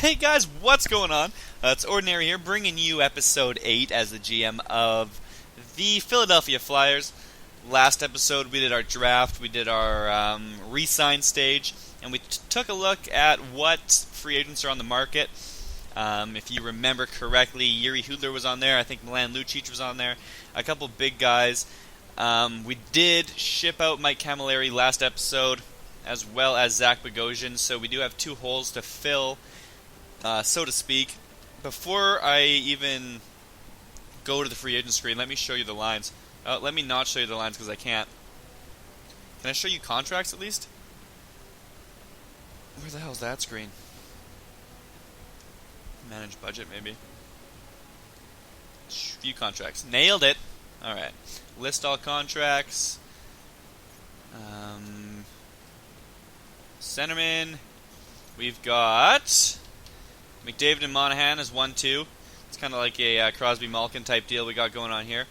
Hey guys, what's going on? It's Ordinary here, bringing you episode 8 as the GM of the Philadelphia Flyers. Last episode we did our draft, we did our re-sign stage, and we took a look at what free agents are on the market. If you remember correctly, Yuri Hudler was on there, I think Milan Lucic was on there, a couple big guys. We did ship out Mike Camilleri last episode, as well as Zach Bogosian, so we do have two holes to fill, so to speak. Before I even go to the free agent screen, let me show you the lines. Let me not show you the lines because I can't. Can I show you contracts at least? Where the hell's that screen? Manage budget, maybe. View contracts. Nailed it! Alright. List all contracts. Centerman. We've got McDavid and Monahan as 1-2. It's kind of like a Crosby-Malkin type deal we got going on here.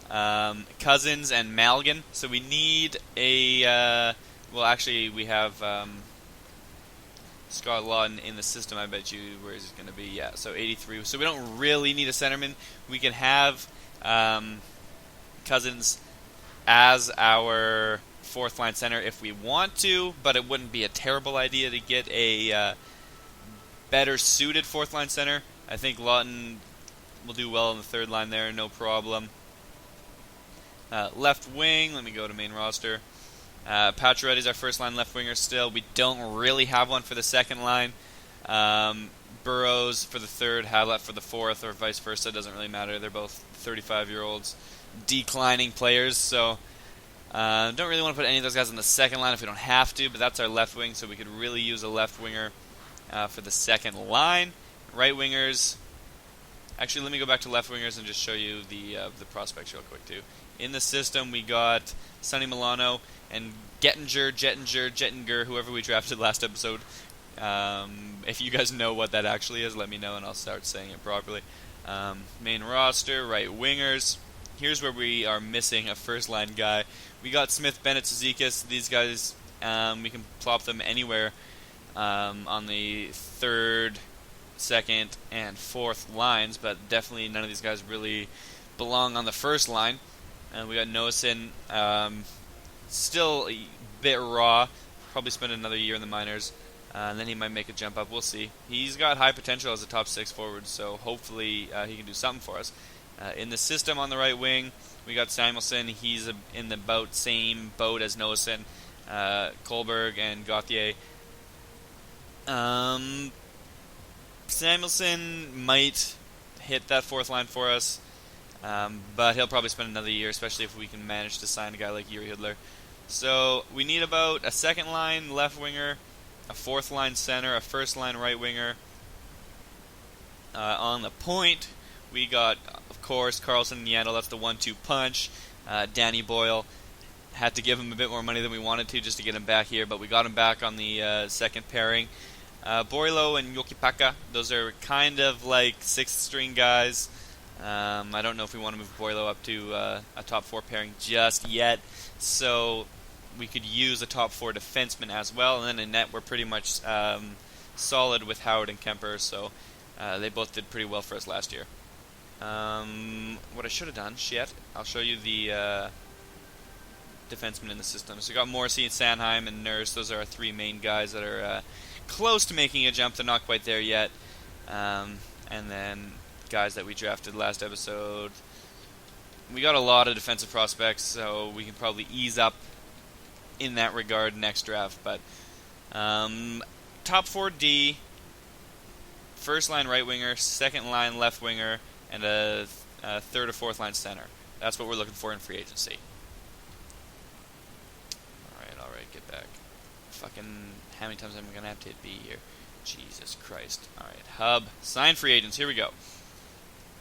Cousins and Malgin. So we need a... well, actually, we have Scott Lawton in the system. I bet you where is it going to be? Yeah, so 83. So we don't really need a centerman. We can have Cousins as our fourth-line center if we want to, but it wouldn't be a terrible idea to get a better-suited fourth-line center. I think Lawton will do well in the third line there, no problem. Left wing, let me go to main roster. Pacioretty's our first-line left winger still. We don't really have one for the second line. Burrows for the third, Hallett for the fourth, or vice versa. Doesn't really matter. They're both 35-year-olds, declining players, so don't really want to put any of those guys on the second line if we don't have to, but that's our left wing, so we could really use a left winger for the second line. Right wingers. Actually, let me go back to left wingers and just show you the prospects real quick, too. In the system, we got Sonny Milano and Jettinger, whoever we drafted last episode. If you guys know what that actually is, let me know and I'll start saying it properly. Main roster, right wingers. Here's where we are missing a first-line guy. We got Smith, Bennett, Zizekas. These guys, we can plop them anywhere on the third, second, and fourth lines, but definitely none of these guys really belong on the first line. And we got Noasin, still a bit raw. Probably spend another year in the minors, and then he might make a jump up. We'll see. He's got high potential as a top six forward, so hopefully he can do something for us. In the system on the right wing, we got Samuelson. He's in the same boat as Noasin, Kohlberg, and Gauthier. Samuelson might hit that fourth line for us, but he'll probably spend another year, especially if we can manage to sign a guy like Yuri Hudler. So we need about a second line left winger, a fourth line center, a first line right winger. On the point, we got, of course, Carlson and Yandel. That's the 1-2 punch. Danny Boyle. Had to give him a bit more money than we wanted to just to get him back here, but we got him back on the second pairing. Boilo and Yokipaka, those are kind of like sixth-string guys. I don't know if we want to move Boilo up to a top four pairing just yet, so we could use a top four defenseman as well, and then in net we're pretty much solid with Howard and Kemper, so they both did pretty well for us last year. What I should have done, I'll show you the defensemen in the system. So we got Morrissey and Sanheim and Nurse. Those are our three main guys that are close to making a jump. They're not quite there yet. And then guys that we drafted last episode. We got a lot of defensive prospects, so we can probably ease up in that regard next draft. But top 4D, first line right winger, second line left winger, and a third or fourth line center. That's what we're looking for in free agency. Alright, get back. Fucking, how many times am I going to have to hit B here? Jesus Christ. Alright, hub. Sign free agents, here we go.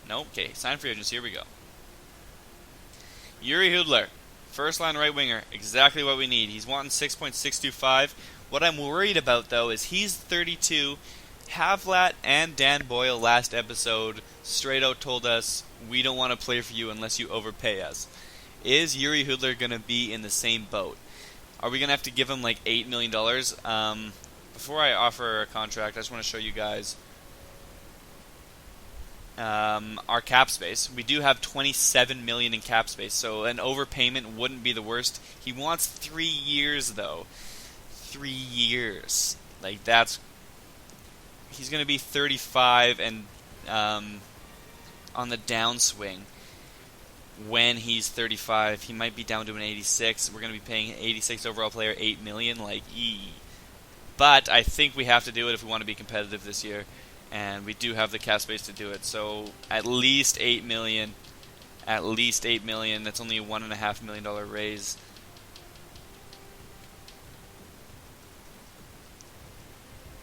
Nope, okay, sign free agents, here we go. Yuri Hudler, first line right winger, exactly what we need. He's wanting 6.625. What I'm worried about, though, is he's 32. Havlat and Dan Boyle last episode straight out told us, we don't want to play for you unless you overpay us. Is Yuri Hudler going to be in the same boat? Are we going to have to give him like $8 million? Before I offer a contract, I just want to show you guys our cap space. We do have 27 million in cap space, so an overpayment wouldn't be the worst. He wants 3 years though. 3 years. Like that's he's going to be 35 and on the downswing. When he's 35, he might be down to an 86. We're going to be paying an 86 overall player 8 million like But I think we have to do it if we want to be competitive this year. And we do have the cap space to do it. So at least 8 million. At least 8 million. That's only a $1.5 million raise.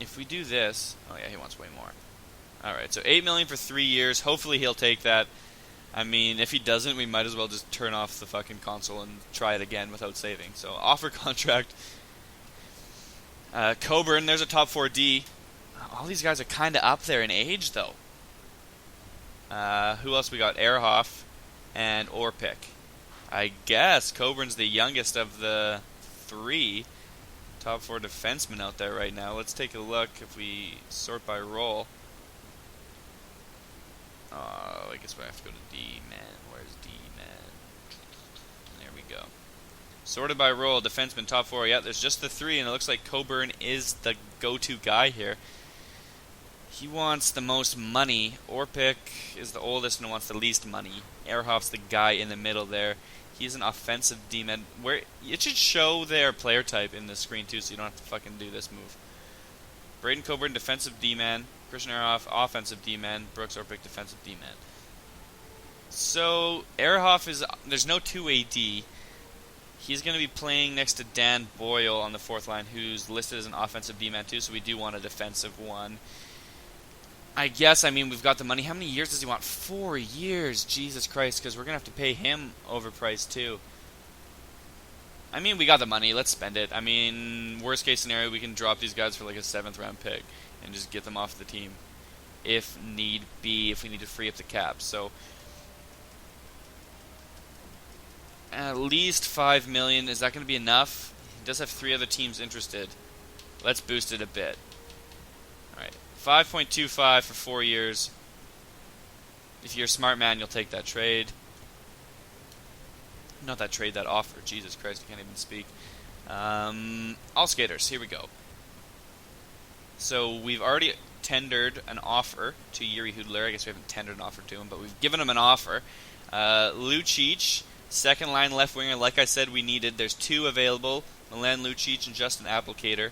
If we do this, oh yeah, he wants way more. All right, so 8 million for 3 years. Hopefully he'll take that. I mean, if he doesn't, we might as well just turn off the fucking console and try it again without saving. So offer contract. Coburn, there's a top 4D. All these guys are kind of up there in age, though. Who else we got? Ehrhoff and Orpik. I guess Coburn's the youngest of the 3 top 4 defensemen out there right now. Let's take a look if we sort by role. I guess we have to go to D-man. Where's D-man? There we go. Sorted by role, defenseman, top 4. Yeah, there's just the 3, and it looks like Coburn is the go-to guy here. He wants the most money. Orpik is the oldest and wants the least money. Ehrhoff's the guy in the middle there. He's an offensive D-man. Where it should show their player type in the screen too, so you don't have to fucking do this move. Braden Coburn, defensive D-man. Christian Ehrhoff, offensive D-man. Brooks Orpik, defensive D-man. So Ehrhoff is there's no 2AD. He's going to be playing next to Dan Boyle on the 4th line, who's listed as an offensive D-man too. So we do want a defensive one. I guess, I mean, we've got the money. How many years does he want? 4 years. Jesus Christ, because we're going to have to pay him overpriced, too. I mean, we got the money. Let's spend it. I mean, worst case scenario, we can drop these guys for like a 7th round pick and just get them off the team if need be, if we need to free up the cap. So, at least 5 million. Is that going to be enough? He does have 3 other teams interested. Let's boost it a bit. Alright. 5.25 for 4 years. If you're a smart man, you'll take that trade. Not that trade, that offer. Jesus Christ, I can't even speak. All skaters, here we go. So we've already tendered an offer to Yuri Hudler. I guess we haven't tendered an offer to him, but we've given him an offer. Lucic, second line left winger, like I said we needed. There's 2 available. Milan Lucic and Justin Applicator.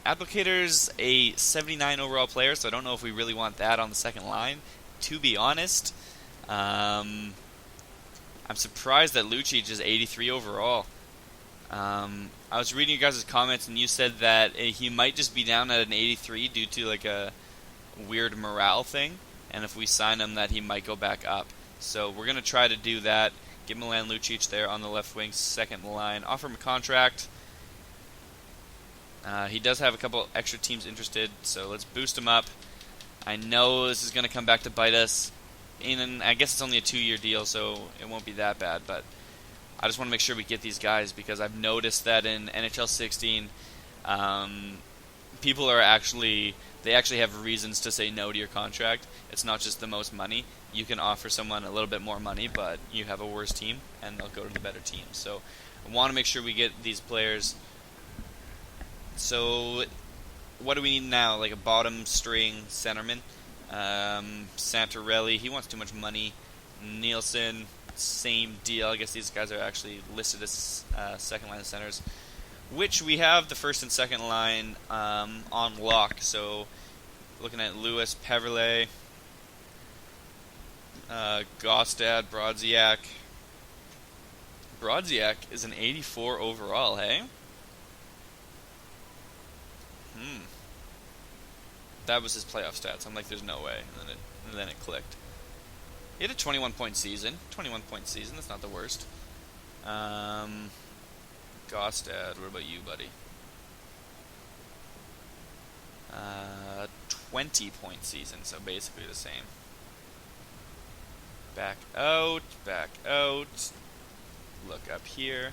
Applicator's a 79 overall player, so I don't know if we really want that on the second line, to be honest. I'm surprised that Lucic is 83 overall. I was reading you guys' comments, and you said that he might just be down at an 83 due to like a weird morale thing, and if we sign him, that he might go back up. So we're going to try to do that. Get Milan Lucic there on the left wing, second line. Offer him a contract. He does have a couple extra teams interested, so let's boost him up. I know this is going to come back to bite us. And I guess it's only a 2-year deal, so it won't be that bad. But I just want to make sure we get these guys, because I've noticed that in NHL 16, people are actually have reasons to say no to your contract. It's not just the most money. You can offer someone a little bit more money, but you have a worse team, and they'll go to the better team. So I want to make sure we get these players. So what do we need now? Like a bottom string centerman. Santorelli, he wants too much money. Nielsen, same deal. I guess these guys are actually listed as second line centers, which we have the first and second line on lock. So looking at Lewis, Peverley, Gostad, Brodziak. Brodziak is an 84 overall, hey? That was his playoff stats. I'm like, there's no way. And then it clicked. He had a 21-point season. 21-point season. That's not the worst. Gostad, what about you, buddy? 20-point season, so basically the same. Back out, back out. Look up here.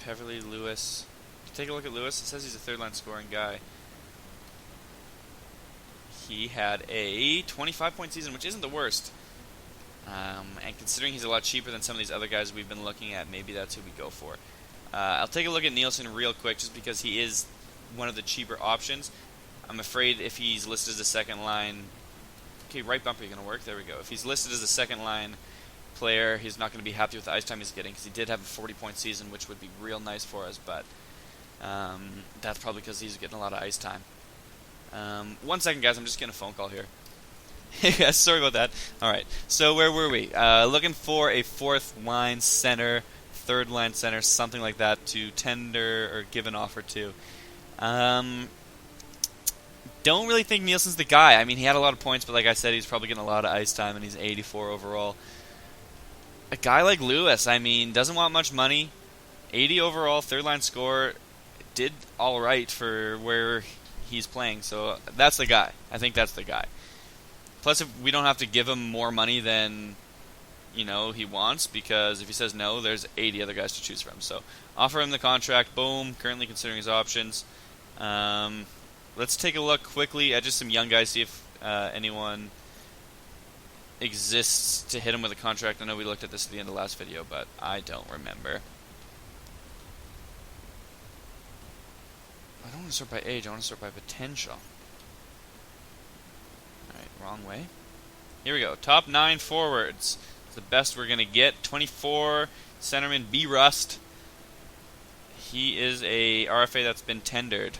Peverley, Lewis. take a look at Lewis. It says he's a third-line scoring guy. He had a 25-point season, which isn't the worst. And considering he's a lot cheaper than some of these other guys we've been looking at, maybe that's who we go for. I'll take a look at Nielsen real quick, just because he is one of the cheaper options. I'm afraid if he's listed as a second line... Okay, right bumper, you're going to work. There we go. If he's listed as a second line player, he's not going to be happy with the ice time he's getting, because he did have a 40-point season, which would be real nice for us, but that's probably because he's getting a lot of ice time. 1 second, guys. I'm just getting a phone call here. Yeah, sorry about that. Alright, so where were we? Looking for a fourth line center, third line center, something like that to tender or give an offer to. Don't really think Nielsen's the guy. I mean, he had a lot of points, but like I said, he's probably getting a lot of ice time, and he's 84 overall. A guy like Lewis, I mean, doesn't want much money. 80 overall, third line score, did all right for where he's playing, so that's the guy. I think that's the guy. Plus, if we don't have to give him more money than, he wants, because if he says no, there's 80 other guys to choose from. So, offer him the contract, boom, currently considering his options. Let's take a look quickly at just some young guys, see if anyone exists to hit him with a contract. I know we looked at this at the end of the last video, but I don't remember. I don't want to sort by age, I want to sort by potential. Alright, wrong way. Here we go. Top 9 forwards. It's the best we're going to get. 24, centerman B. Rust. He is a RFA that's been tendered.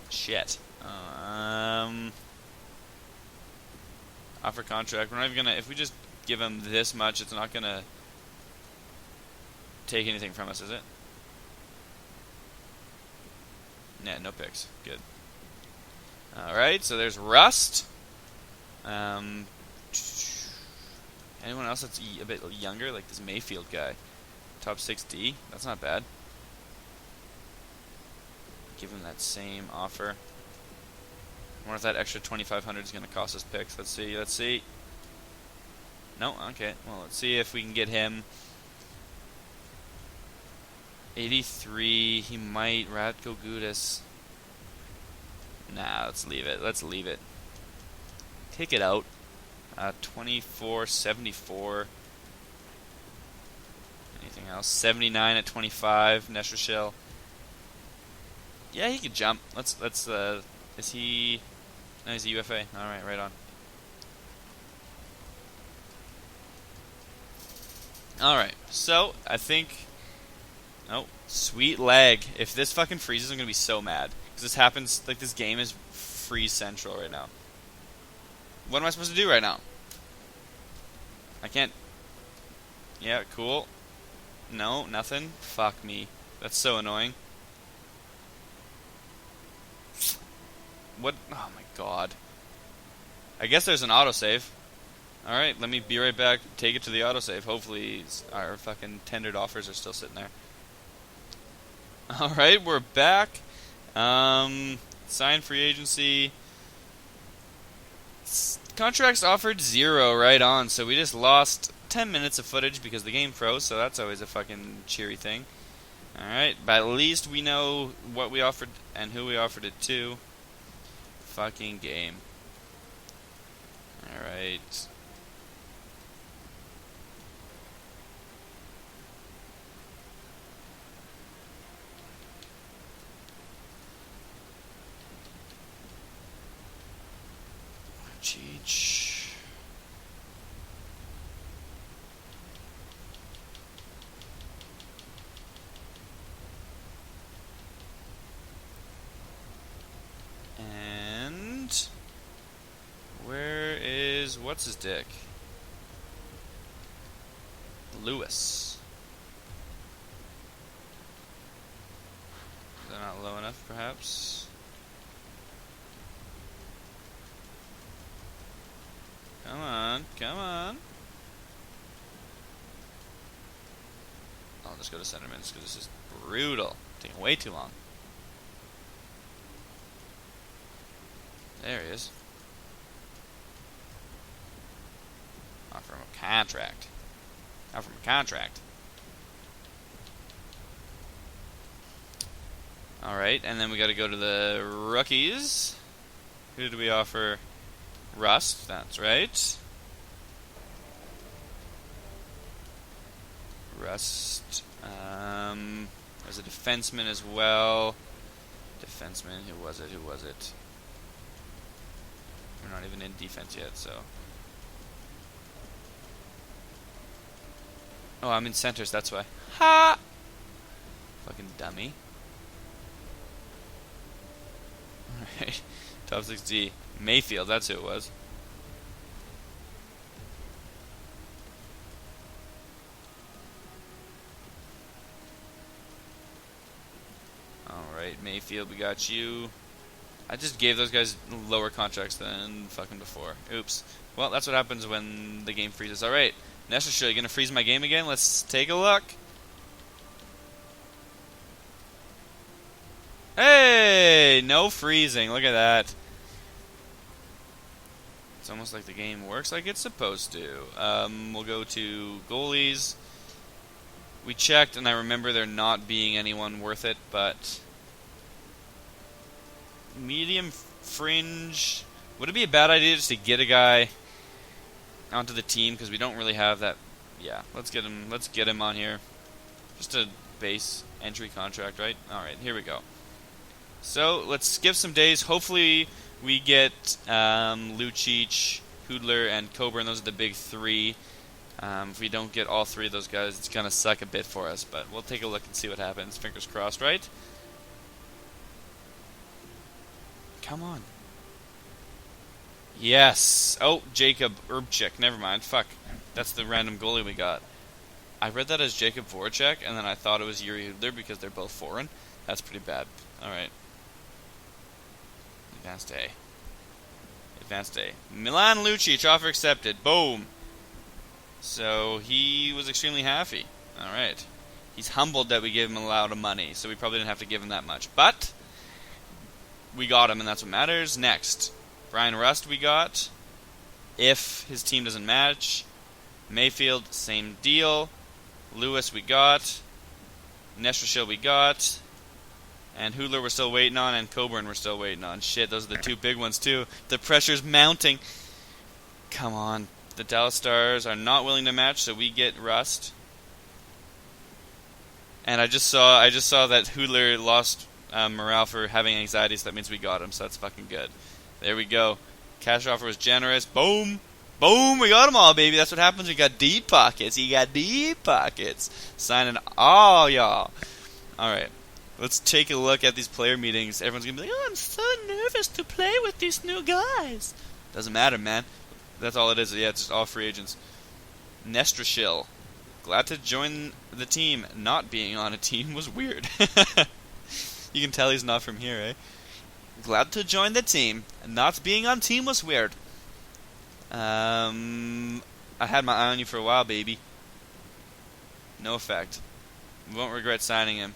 Shit. Offer contract. We're not even going to... If we just give him this much, it's not going to take anything from us, is it? Yeah, no picks. Good. Alright, so there's Rust. Anyone else that's a bit younger? Like this Mayfield guy. Top 6D. That's not bad. Give him that same offer. I wonder if that extra 2,500 is going to cost us picks. Let's see. No? Okay. Well, let's see if we can get him. 83. He might. Ratko Gudas. Nah, let's leave it. Take it out. 24, 74. Anything else? 79 at 25. Neshershell. Yeah, he could jump. Is he... No, he's a UFA. Alright, right on. Alright, so, I think... Oh, sweet leg. If this fucking freezes, I'm gonna be so mad. Because this happens, like, this game is freeze central right now. What am I supposed to do right now? I can't... Yeah, cool. No, nothing. Fuck me. That's so annoying. What? Oh my god. I guess there's an autosave. Alright, let me be right back. Take it to the autosave. Hopefully our fucking tendered offers are still sitting there. Alright, we're back. Signed free agency. Contracts offered 0 right on, so we just lost 10 minutes of footage because the game froze, so that's always a fucking cheery thing. Alright, but at least we know what we offered and who we offered it to. Fucking game. Alright. Cheech. And where is what's his dick? Lewis. Is that not low enough, perhaps? Come on, come on. I'll just go to sentiments because this is brutal. Taking way too long. There he is. Offer him a contract. Offer him a contract. All right, and then we got to go to the rookies. Who do we offer? Rust, that's right. Rust. There's a defenseman as well. Defenseman, who was it? We're not even in defense yet, so. Oh, I'm in centers, that's why. Ha! Fucking dummy. Alright. Top 6D. Mayfield, that's who it was. Alright, Mayfield, we got you. I just gave those guys lower contracts than fucking before. Oops. Well, that's what happens when the game freezes. Alright. Nestor, you gonna freeze my game again? Let's take a look. Hey! No freezing. Look at that. It's almost like the game works like it's supposed to. We'll go to goalies. We checked, and I remember there not being anyone worth it, but medium fringe. Would it be a bad idea just to get a guy onto the team, because we don't really have that? Yeah, let's get him on here. Just a base entry contract, right? All right, here we go. So let's skip some days. Hopefully we get Lucic, Hoodler, and Coburn. Those are the big three. If we don't get all three of those guys, it's going to suck a bit for us. But we'll take a look and see what happens. Fingers crossed, right? Come on. Yes. Oh, Jacob Urbchik. Never mind. Fuck. That's the random goalie we got. I read that as Jacob Voracek, and then I thought it was Yuri Hoodler because they're both foreign. That's pretty bad. Alright. Advanced A. Advanced A. Milan Lucic, offer accepted. Boom. So he was extremely happy. Alright. He's humbled that we gave him a lot of money, so we probably didn't have to give him that much. But we got him, and that's what matters. Next. Brian Rust we got. If his team doesn't match. Mayfield, same deal. Lewis we got. Nestor we got. And Hoodler we're still waiting on, and Coburn we're still waiting on. Shit, those are the two big ones too. The pressure's mounting. Come on. The Dallas Stars are not willing to match, so we get Rust. And I just saw that Hoodler lost morale for having anxiety, so that means we got him, so that's fucking good. There we go. Cash offer was generous. Boom! Boom! We got them all, baby. That's what happens when you got deep pockets. You got deep pockets. Signing all y'all. Alright. Let's take a look at these player meetings. Everyone's going to be like, oh, I'm so nervous to play with these new guys. Doesn't matter, man. That's all it is. Yeah, it's just all free agents. Nestor Schill. Glad to join the team. Not being on a team was weird. You can tell he's not from here, eh? Glad to join the team. Not being on team was weird. I had my eye on you for a while, baby. No effect. Won't regret signing him.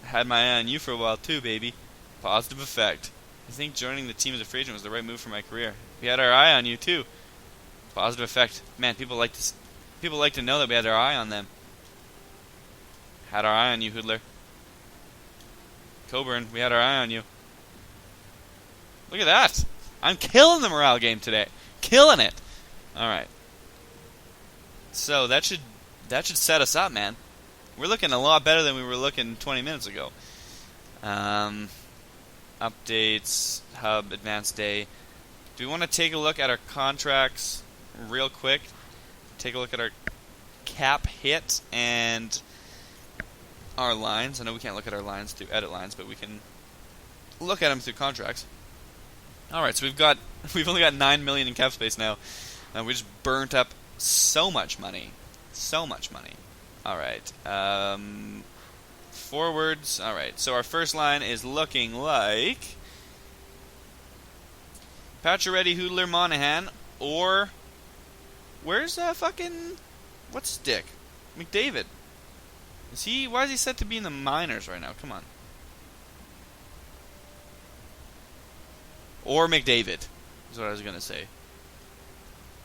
Had my eye on you for a while too, baby. Positive effect. I think joining the team as a free agent was the right move for my career. We had our eye on you too. Positive effect. Man, people like to know that we had our eye on them. Had our eye on you, Hoodler. Coburn, we had our eye on you. Look at that. I'm killing the morale game today. Killing it. Alright. So that should set us up, man. We're looking a lot better than we were looking 20 minutes ago. Updates, hub, advanced day. Do we want to take a look at our contracts real quick? Take a look at our cap hit and our lines. I know we can't look at our lines through edit lines, but we can look at them through contracts. Alright, so we've only got 9 million in cap space now. We just burnt up so much money. So much money. Alright. Forwards. Alright, so our first line is looking like Pacioretty, Hoodler, Monahan, or where's what's his dick? McDavid. Why is he set to be in the minors right now? Come on. Or McDavid is what I was going to say.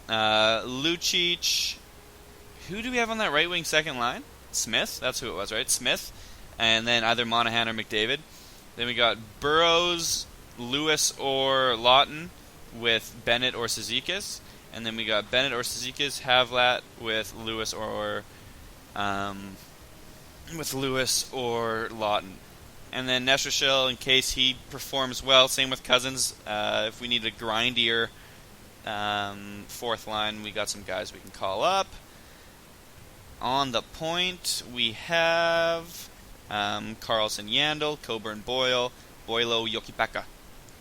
Lucic. Who do we have on that right wing second line? Smith? That's who it was, right? Smith. and then either Monahan or McDavid. Then we got Burrows, Lewis, or Lawton with Bennett or Cizikas. And then we got Bennett or Cizikas, Havlat with Lewis or Lawton. And then Nestershell, in case he performs well. Same with Cousins. If we need a grindier fourth line, we got some guys we can call up. On the point, we have Carlson, Yandel, Coburn, Boyle, Boilo, Yokipaka.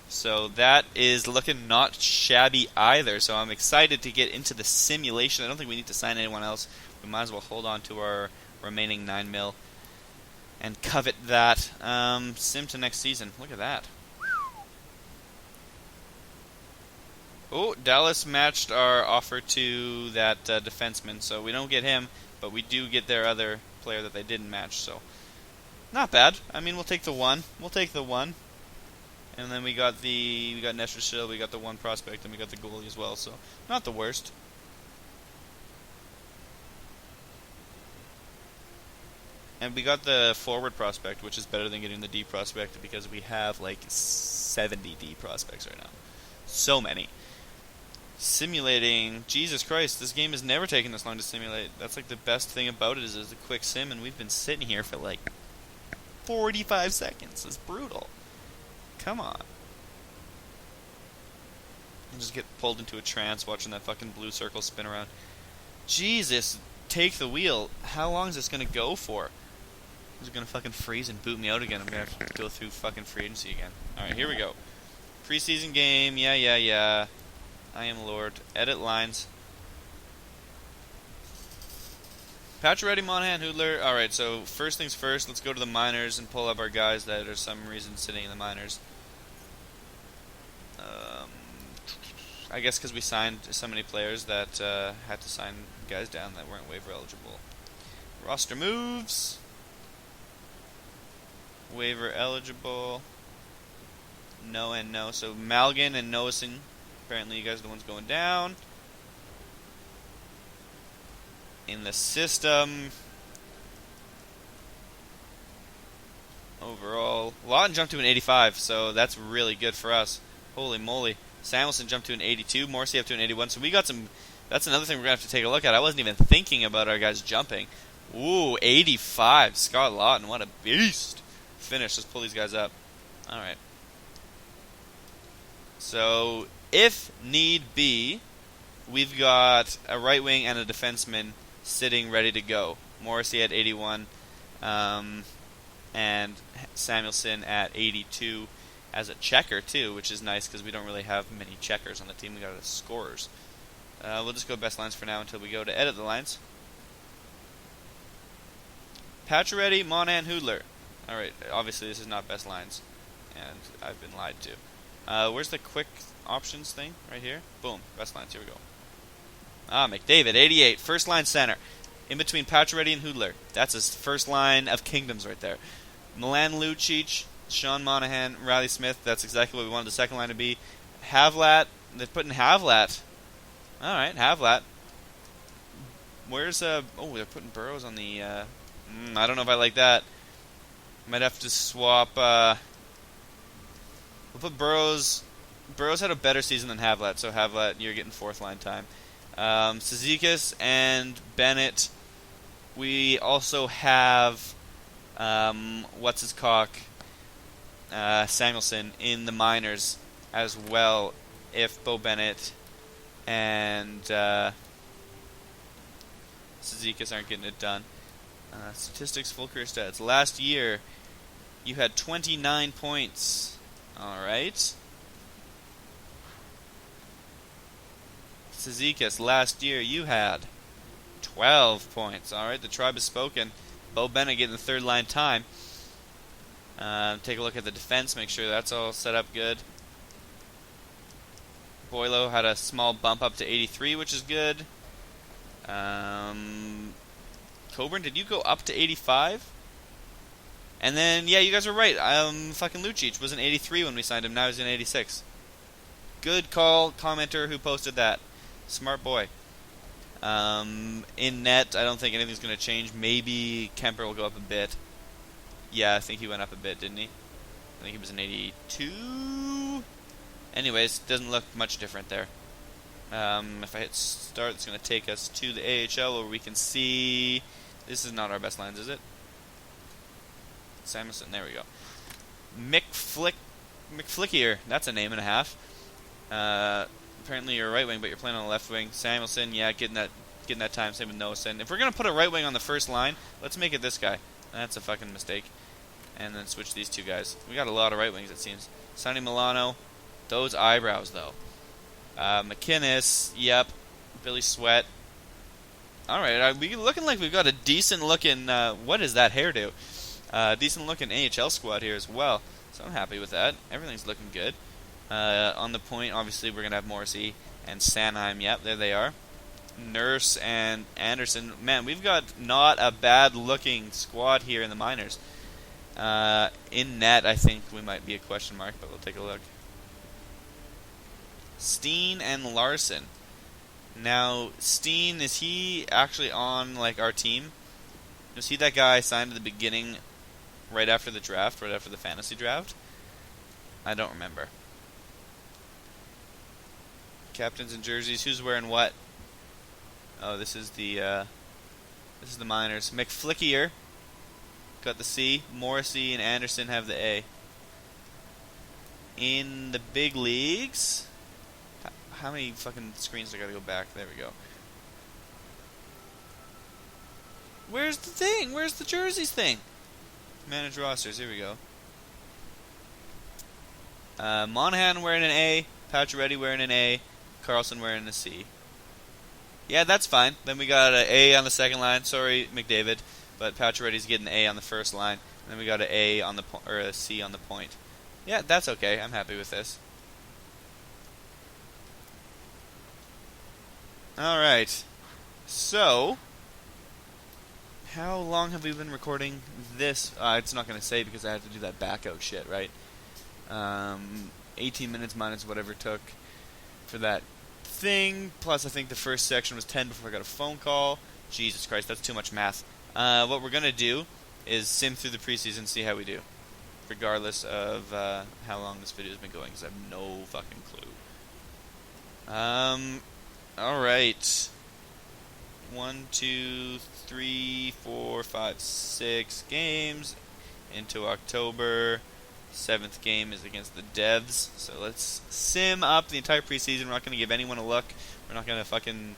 So that is looking not shabby either. So I'm excited to get into the simulation. I don't think we need to sign anyone else. We might as well hold on to our remaining 9 mil and covet that. Sim to next season. Look at that. Oh, Dallas matched our offer to that defenseman, so we don't get him, but we do get their other player that they didn't match. So not bad. I mean, we'll take the one. And then we got Nestershell, we got the one prospect, and we got the goalie as well. So not the worst. And we got the forward prospect, which is better than getting the D prospect because we have like 70 D prospects right now. So many. Simulating, Jesus Christ, this game has never taken this long to simulate. That's like the best thing about it is a quick sim, and we've been sitting here for like 45 seconds. It's brutal. Come on. I just get pulled into a trance watching that fucking blue circle spin around. Jesus, take the wheel. How long is this going to go for? Is it going to fucking freeze and boot me out again? I'm going to have to go through fucking free agency again. Alright, here we go. Preseason game. Yeah. I am Lord. Edit lines. Pacioretty, Monahan, Hoodler. Alright, so first things first, let's go to the minors and pull up our guys that are some reason sitting in the minors. I guess because we signed so many players that had to sign guys down that weren't waiver eligible. Roster moves. Waiver eligible. No and no. So Malgin and Noason. Apparently you guys are the ones going down. In the system. Overall. Lawton jumped to an 85, so that's really good for us. Holy moly. Samuelson jumped to an 82. Morrissey up to an 81. So we got some... That's another thing we're going to have to take a look at. I wasn't even thinking about our guys jumping. Ooh, 85. Scott Lawton, what a beast. Finish. Let's pull these guys up. Alright. So, if need be, we've got a right wing and a defenseman sitting ready to go. Morrissey at 81, and Samuelson at 82 as a checker, too, which is nice because we don't really have many checkers on the team. We got scorers. We'll just go best lines for now until we go to edit the lines. Pacioretty, Monahan, Hoodler. Alright, obviously this is not best lines, and I've been lied to. Where's the quick options thing? Right here? Boom, best lines, here we go. McDavid, 88, first line center. In between Pacioretty and Hoodler. That's his first line of kingdoms right there. Milan Lucic, Sean Monahan, Riley Smith. That's exactly what we wanted the second line to be. Havlat, they're putting Havlat. Alright, Havlat. Where's, they're putting Burrows on the, I don't know if I like that. Might have to swap, we'll put Burrows. Burrows had a better season than Havlat, so Havlat, you're getting fourth line time. Cizikas and Bennett. We also have, Samuelson in the minors as well, if Bo Bennett and Cizikas aren't getting it done. Statistics, full career stats. Last year, you had 29 points. Alright. Cizikas, last year you had 12 points. Alright, the tribe has spoken. Bo Bennett getting the third line time. Take a look at the defense, make sure that's all set up good. Boilo had a small bump up to 83, which is good. Coburn, did you go up to 85? And then, yeah, you guys are right. Fucking Lucic was an 83 when we signed him. Now he's an 86. Good call, commenter who posted that. Smart boy. In net, I don't think anything's going to change. Maybe Kemper will go up a bit. Yeah, I think he went up a bit, didn't he? I think he was an 82. Anyways, doesn't look much different there. If I hit start, it's going to take us to the AHL where we can see... This is not our best lines, is it? Samuelson, there we go. McFlickier, that's a name and a half. Apparently you're a right wing, but you're playing on the left wing. Samuelson, yeah, getting that time. Same with Noasen. If we're gonna put a right wing on the first line, let's make it this guy. That's a fucking mistake. And then switch these two guys. We got a lot of right wings, it seems. Sonny Milano, those eyebrows though. McInnes, yep. Billy Sweat. All right, we looking like we've got a decent looking. What is that hairdo? Decent looking AHL squad here as well. So I'm happy with that. Everything's looking good. On the point, obviously, we're going to have Morrissey and Sanheim. Yep, there they are. Nurse and Anderson. Man, we've got not a bad-looking squad here in the minors. In net, I think we might be a question mark, but we'll take a look. Steen and Larson. Now, Steen, is he actually on like our team? Was he that guy signed at the beginning, right after the draft, right after the fantasy draft? I don't remember. Captains and jerseys. Who's wearing what? Oh, this is the minors. McFlickier got the C. Morrissey and Anderson have the A. In the big leagues, how many fucking screens do I gotta go back? There we go. Where's the thing? Where's the jerseys thing? Manage rosters. Here we go. Monahan wearing an A. Pacioretty wearing an A. Carlson wearing a C. Yeah, that's fine. Then we got an A on the second line. Sorry, McDavid, but Pacioretty's getting an A on the first line. And then we got an A on the or a C on the point. Yeah, that's okay. I'm happy with this. All right. So, how long have we been recording this? It's not going to say because I have to do that back out shit, right? 18 minutes minus whatever it took for that thing. Plus, I think the first section was 10 before I got a phone call. Jesus Christ, that's too much math. What we're going to do is sim through the preseason, see how we do. Regardless of how long this video has been going, because I have no fucking clue. Alright. 1, 2, 3, 4, 5, 6 games into October. 7th game is against the Devs. So let's sim up the entire preseason. We're not going to give anyone a look. We're not going to fucking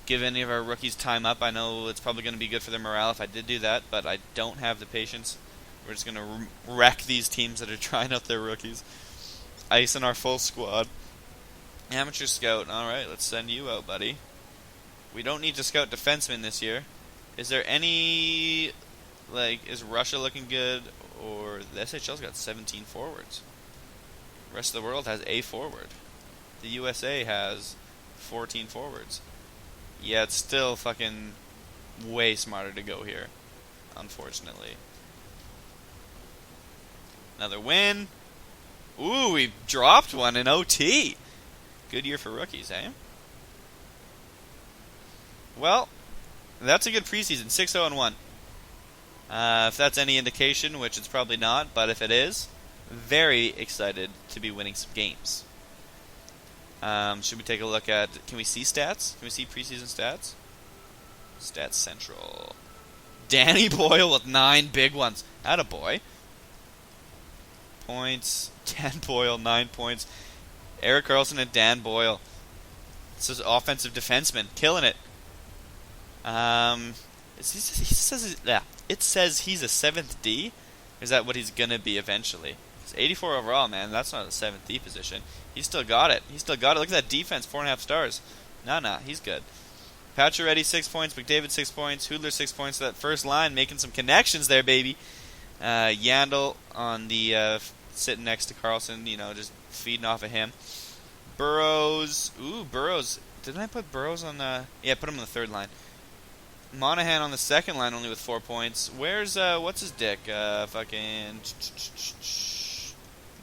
give any of our rookies time up. I know it's probably going to be good for their morale if I did do that, but I don't have the patience. We're just going to wreck these teams that are trying out their rookies. Icing our full squad. Amateur scout. Alright, let's send you out, buddy. We don't need to scout defensemen this year. Is there any... is Russia looking good? Or the SHL's got 17 forwards. The rest of the world has a forward. The USA has 14 forwards. Yeah, it's still fucking way smarter to go here, unfortunately. Another win. Ooh, we dropped one in OT. Good year for rookies, eh? Well, that's a good preseason. 6-0-1. If that's any indication, which it's probably not, but if it is, very excited to be winning some games. Should we take a look at... Can we see stats? Can we see preseason stats? Stats Central. Danny Boyle with 9 big ones. Attaboy. Points. Dan Boyle, 9 points. Eric Carlson and Dan Boyle. This is offensive defenseman. Killing it. It says he's a 7th D. Is that what he's going to be eventually? It's 84 overall, man. That's not a 7th D position. He's still got it. Look at that defense, 4.5 stars. Nah, he's good. Pacioretty, 6 points. McDavid, 6 points. Hoodler, 6 points. That first line, making some connections there, baby. Yandel on the sitting next to Carlson, just feeding off of him. Burrows. Ooh, Burrows. Didn't I put Burrows on the... Yeah, put him on the third line. Monahan on the second line only with 4 points. Where's, what's his dick? Fucking...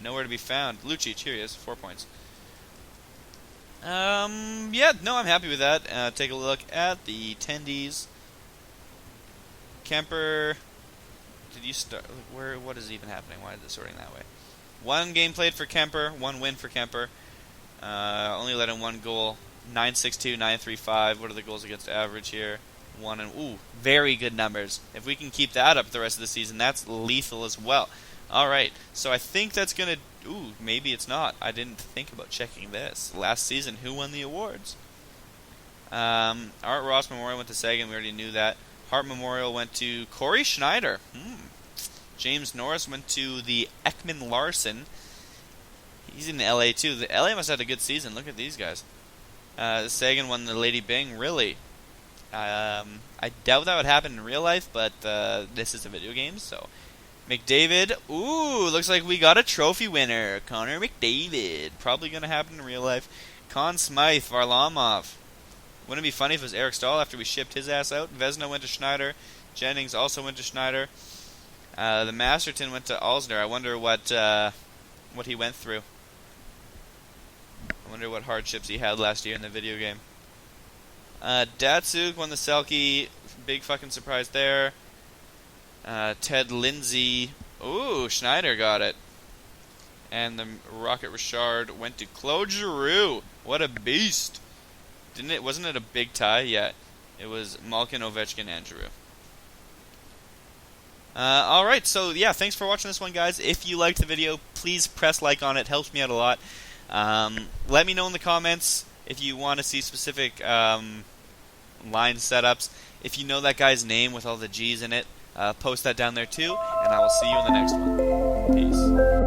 Nowhere to be found. Lucic, here he is, 4 points. Yeah, no, I'm happy with that. Take a look at the attendees. Kemper, did you start? Where? What is even happening? Why is it sorting that way? 1 game played for Kemper, 1 win for Kemper. Only let in 1 goal. 9.62, 9.35. What are the goals against average here? 1 and very good numbers. If we can keep that up the rest of the season, that's lethal as well. All right, so I think that's gonna. Maybe it's not. I didn't think about checking this. Last season, who won the awards? Art Ross Memorial went to Sagan. We already knew that. Hart Memorial went to Corey Schneider. James Norris went to the Ekman Larson. He's in the LA too. The LA must have had a good season. Look at these guys. Sagan won the Lady Byng. Really? I doubt that would happen in real life, but this is a video game, so. McDavid. Looks like we got a trophy winner. Connor McDavid. Probably going to happen in real life. Conn Smythe, Varlamov. Wouldn't it be funny if it was Eric Stahl after we shipped his ass out? Vezina went to Schneider. Jennings also went to Schneider. The Masterton went to Alsner. I wonder what he went through. I wonder what hardships he had last year in the video game. Datsuk won the Selke. Big fucking surprise there. Ted Lindsay. Schneider got it. And the Rocket Richard went to Claude Giroux. What a beast. Wasn't it a big tie? Yeah. It was Malkin, Ovechkin, and Giroux. Alright, so yeah, thanks for watching this one, guys. If you liked the video, please press like on it. Helps me out a lot. Let me know in the comments if you want to see specific line setups. If you know that guy's name with all the G's in it, post that down there too, and I will see you in the next one. Peace.